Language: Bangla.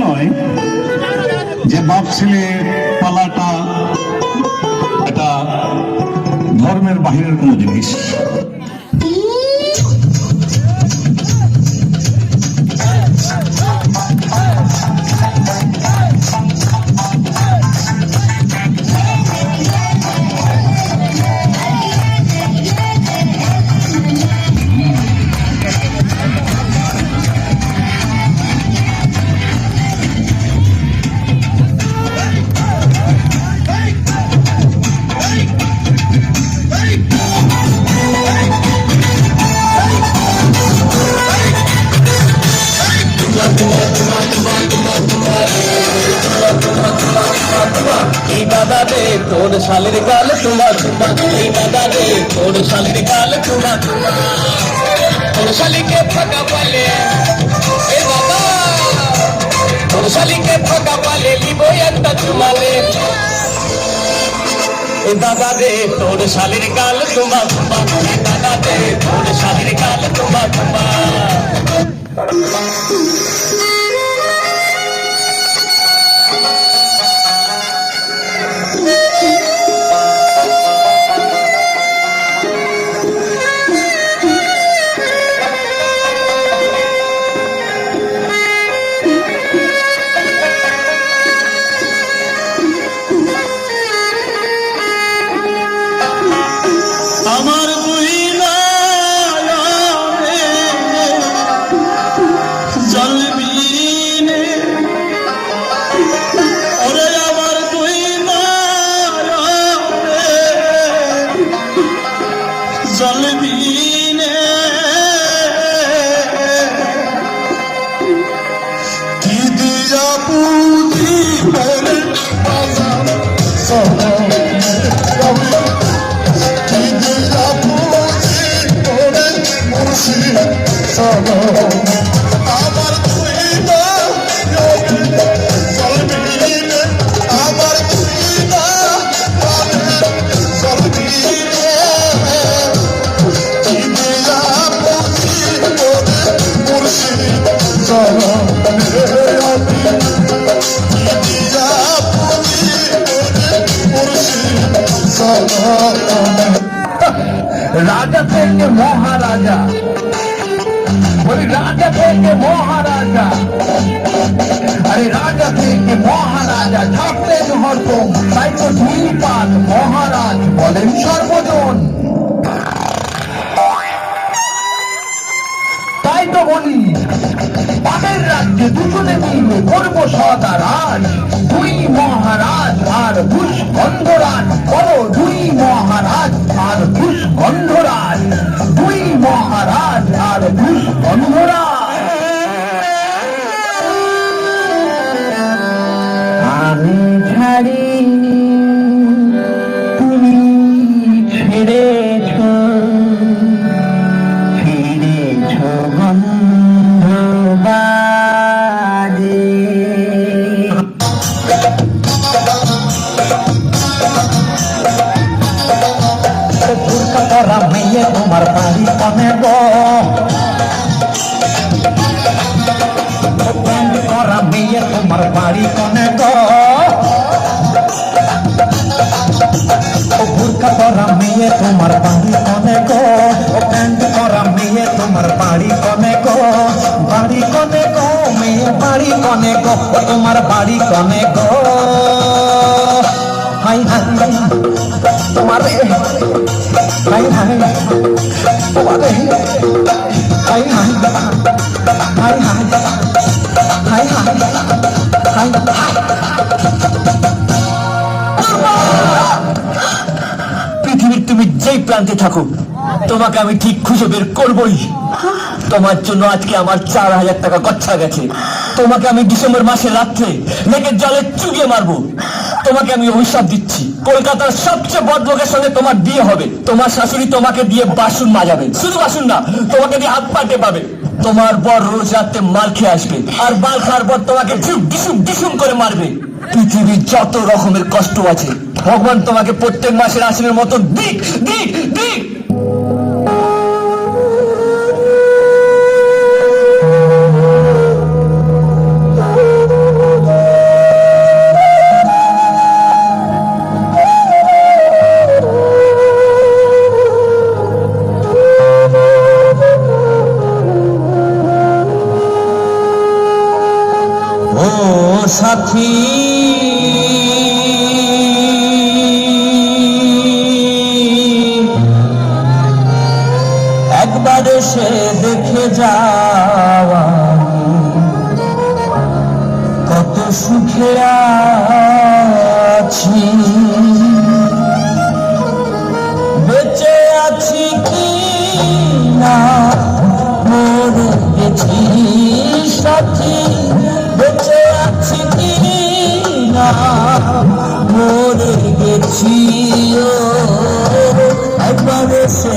নয় যে বাপ ছেলে পালাটা এটা ধর্মের বাহিরের কোনো জিনিস। दादा दे तोड़ शालिर गाल तुमा तुमा दादा दे तोड़ शालिर गाल तुमा तोड़ शाली के फगा वाले ए दादा तोड़ शाली के फगा वाले लिबो यंता तुमाले ए दादा दे तोड़ शालिर गाल तुमा तुमा दादा दे तोड़ शालिर गाल तुमा तुमा राजा थे के महाराजा बोली राजा थे के महाराजा अरे राजा थे के महाराजा झापते নহর কম তাই তো দুই পাত মহারাজ বলেন সর্বজন তাই তো বলি পাটের রাজ্যে দুজনে মিলে করবো সদা রাজ দুই মহারাজ আর ঘুষ গন্ধরাজ বলো দুই মহারাজ আর ঘুষ গন্ধরাজ দুই মহারাজ আর ঘুষ গন্ধরাজ আমি ছাড়ি তুমি ছেড়েছ ফিরেছ গন্ধবাজে করা মেয়ে তোমার বাড়ি কনে গো করা মেয়ে তোমার বাড়ি কনে গো ভুরকা করা মেয়ে তোমার বাড়ি কনে গো প্যান্ট করা মেয়ে তোমার বাড়ি কনে গো বাড়ি কনে গো মেয়ে বাড়ি কনে গো তোমার বাড়ি কনে গো হাই হাই তোমারে হাই হাই তোমারে high high high high high high high পৃথিবীর তুমি যেই প্রান্তে থাকো তোমাকে আমি ঠিক খুঁজে বের করবই তোমার জন্য আজকে আমার 4000 টাকা গচ্ছা গেছে তোমাকে আমি ডিসেম্বর মাসে রাত্রে লেকের জলে চুবিয়ে মারবো তোমাকে আমি অভিশাপ দিচ্ছি কলকাতার সবচেয়ে বড় লোকের সঙ্গে তোমার বিয়ে হবে তোমার শাশুড়ি তোমাকে দিয়ে বাসন মাজাবে শুধু বাসন না তোমাকে দিয়ে হাত পা টেপাবে তোমার বর রোজ রাতে মাল খেয়ে আসবে আর মাল খাওয়ার পর তোমাকে ডিসুম ডিসুম করে মারবে পৃথিবীর যত রকমের কষ্ট আছে ভগবান তোমাকে প্রত্যেক মাসের আসনের মতো দিক দিক দিক ও সাথী একবার এসে দেখে যাওয়া কত সুখে আছি, বেঁচে আছি কি না মরে গেছি সাথী, বেঁচে আছি কি না মরে গেছি। ও একবার এসে